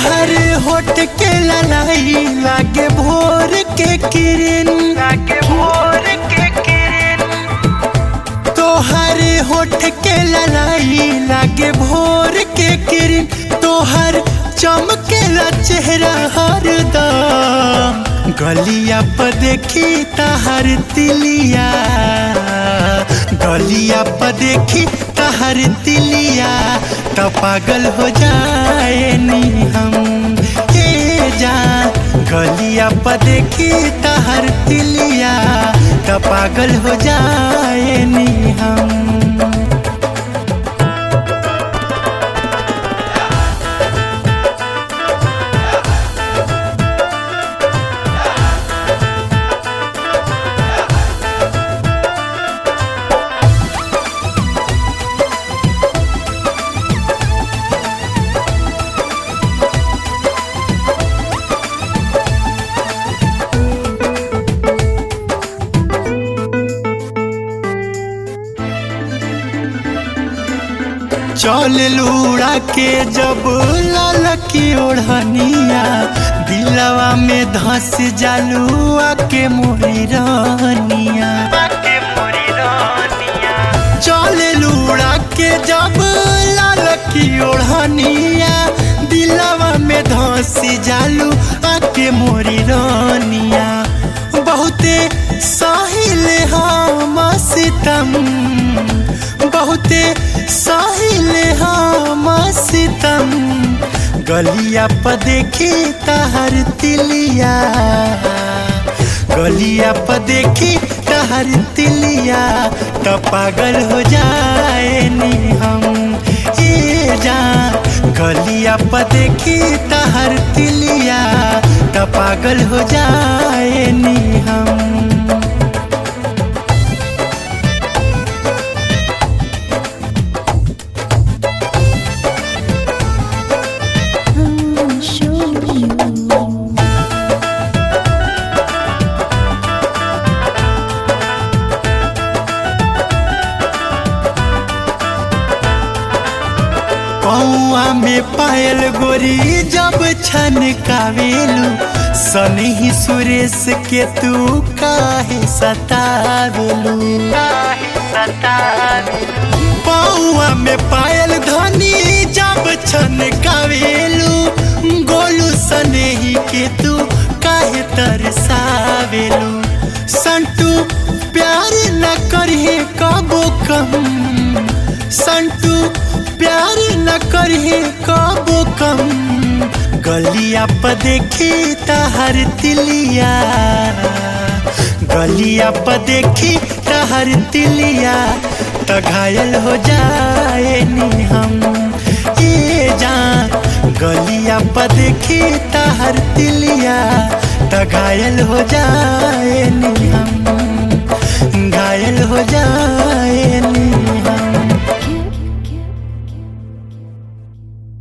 तोहर होठ के ललाई लागे भोर के किरण, लागे भोर के किरण। तोहर होठ के ललाई लागे भोर के किरण, तोहर चमकेला चेहरा हरदम। गलिया पर देखी तहर तिलिया, गलिया पर देखी तहर तिलिया, तो पागल हो जाए नी हम। ए जा गलिया पर देखी तहर तिलिया, तो पागल हो जाए नी हम। चल लूड़ा के जब लाल की ओढ़निया, दिलवा में धस जालुआ के मोरी रानिया। चल लूड़ा के जब लाल की ओढ़निया, दिलवा में धस जालुआ के मोरी रानिया। बहुते साहिल हम सितम, बहुते साहिल हम सितम। गलिया पर देखी तहर तिलिया, गलिया पर देखी तहर तिलिया, तो पागल हो जाए नी हम। ए जा गलिया पर देखी तहर तिलिया, तो पागल हो जाए नी हम। पौआ में पायल गोरी जब छन कावेलू, सनही सुरेश के तू काहे सतावेलू। पौआ में पायल धनी जब छन कावेलू, गोलू सनही के तू काहे तरसावेलू। संटू प्यार न करिए कबो कम, संटू प्यार न करिए कबो कम। गलिया पर देखी तहर तिलिया, गलिया पर देखी तहर तिलिया, तो घायल हो जाए नी हम। ए जान गलिया पर देखी तहर तिलिया, तो घायल हो जाए नी हम, घायल हो जाए।